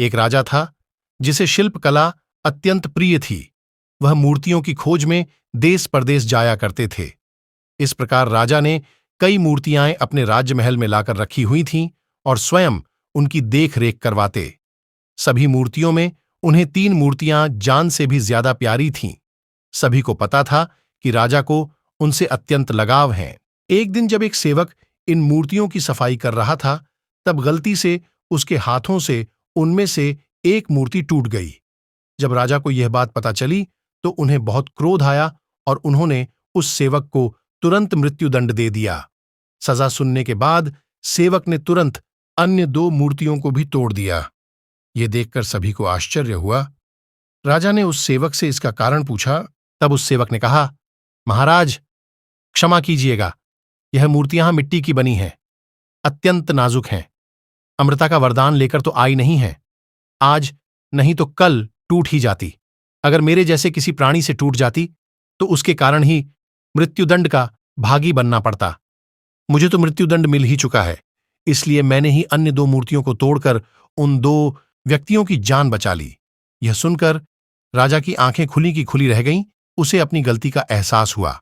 एक राजा था जिसे शिल्पकला अत्यंत प्रिय थी। वह मूर्तियों की खोज में देश परदेश जाया करते थे। इस प्रकार राजा ने कई मूर्तियां अपने राजमहल में लाकर रखी हुई थीं और स्वयं उनकी देख रेख करवाते। सभी मूर्तियों में उन्हें 3 मूर्तियां जान से भी ज्यादा प्यारी थीं। सभी को पता था कि राजा को उनसे अत्यंत लगाव है। एक दिन जब एक सेवक इन मूर्तियों की सफाई कर रहा था, तब गलती से उसके हाथों से उनमें से एक मूर्ति टूट गई। जब राजा को यह बात पता चली तो उन्हें बहुत क्रोध आया और उन्होंने उस सेवक को तुरंत मृत्युदंड दे दिया। सजा सुनने के बाद सेवक ने तुरंत अन्य 2 मूर्तियों को भी तोड़ दिया। यह देखकर सभी को आश्चर्य हुआ। राजा ने उस सेवक से इसका कारण पूछा। तब उस सेवक ने कहा, महाराज, क्षमा कीजिएगा, यह मूर्तियां मिट्टी की बनी हैं, अत्यंत नाजुक हैं, अमृता का वरदान लेकर तो आई नहीं है। आज नहीं तो कल टूट ही जाती। अगर मेरे जैसे किसी प्राणी से टूट जाती तो उसके कारण ही मृत्युदंड का भागी बनना पड़ता। मुझे तो मृत्युदंड मिल ही चुका है, इसलिए मैंने ही अन्य 2 मूर्तियों को तोड़कर उन 2 व्यक्तियों की जान बचा ली। यह सुनकर राजा की आंखें खुली की खुली रह गईं। उसे अपनी गलती का एहसास हुआ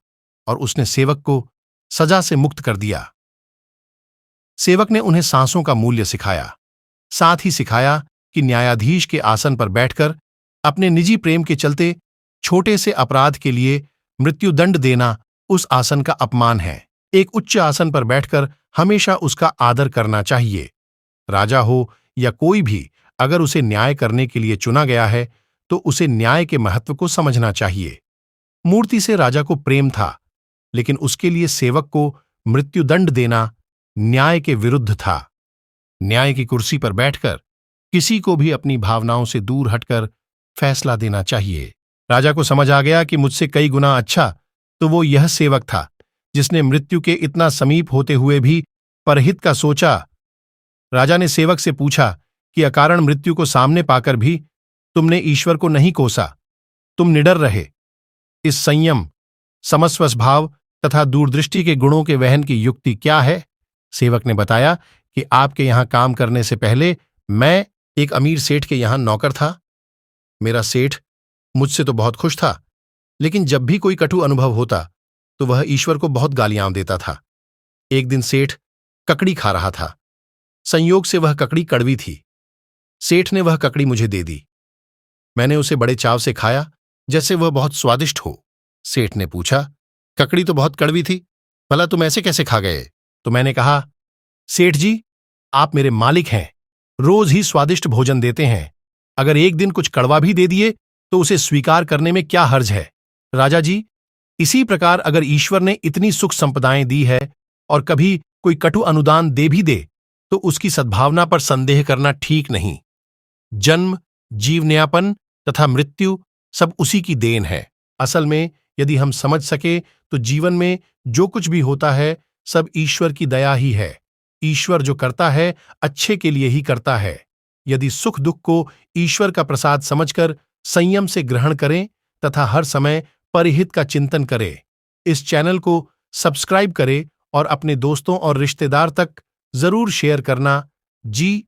और उसने सेवक को सजा से मुक्त कर दिया। सेवक ने उन्हें सांसों का मूल्य सिखाया, साथ ही सिखाया कि न्यायाधीश के आसन पर बैठकर अपने निजी प्रेम के चलते छोटे से अपराध के लिए मृत्युदंड देना उस आसन का अपमान है। एक उच्च आसन पर बैठकर हमेशा उसका आदर करना चाहिए। राजा हो या कोई भी, अगर उसे न्याय करने के लिए चुना गया है तो उसे न्याय के महत्व को समझना चाहिए। मूर्ति से राजा को प्रेम था, लेकिन उसके लिए सेवक को मृत्युदंड देना न्याय के विरुद्ध था। न्याय की कुर्सी पर बैठकर किसी को भी अपनी भावनाओं से दूर हटकर फैसला देना चाहिए। राजा को समझ आ गया कि मुझसे कई गुना अच्छा तो वो यह सेवक था जिसने मृत्यु के इतना समीप होते हुए भी परहित का सोचा। राजा ने सेवक से पूछा कि अकारण मृत्यु को सामने पाकर भी तुमने ईश्वर को नहीं कोसा, तुम निडर रहे। इस संयम, समस्वस भाव तथा दूरदृष्टि के गुणों के वहन की युक्ति क्या है? सेवक ने बताया कि आपके यहां काम करने से पहले मैं एक अमीर सेठ के यहां नौकर था। मेरा सेठ मुझसे तो बहुत खुश था, लेकिन जब भी कोई कटु अनुभव होता तो वह ईश्वर को बहुत गालियां देता था। एक दिन सेठ ककड़ी खा रहा था। संयोग से वह ककड़ी कड़वी थी। सेठ ने वह ककड़ी मुझे दे दी। मैंने उसे बड़े चाव से खाया, जैसे वह बहुत स्वादिष्ट हो। सेठ ने पूछा, ककड़ी तो बहुत कड़वी थी, भला तुम ऐसे कैसे खा गए? तो मैंने कहा, सेठ जी, आप मेरे मालिक हैं, रोज ही स्वादिष्ट भोजन देते हैं। अगर एक दिन कुछ कड़वा भी दे दिए तो उसे स्वीकार करने में क्या हर्ज है? राजा जी, इसी प्रकार अगर ईश्वर ने इतनी सुख संपदाएं दी है और कभी कोई कटु अनुदान दे भी दे तो उसकी सद्भावना पर संदेह करना ठीक नहीं। जन्म, जीवन्यापन तथा मृत्यु सब उसी की देन है। असल में यदि हम समझ सके तो जीवन में जो कुछ भी होता है सब ईश्वर की दया ही है। ईश्वर जो करता है अच्छे के लिए ही करता है। यदि सुख दुख को ईश्वर का प्रसाद समझकर संयम से ग्रहण करें तथा हर समय परिहित का चिंतन करें। इस चैनल को सब्सक्राइब करें और अपने दोस्तों और रिश्तेदार तक जरूर शेयर करना। जी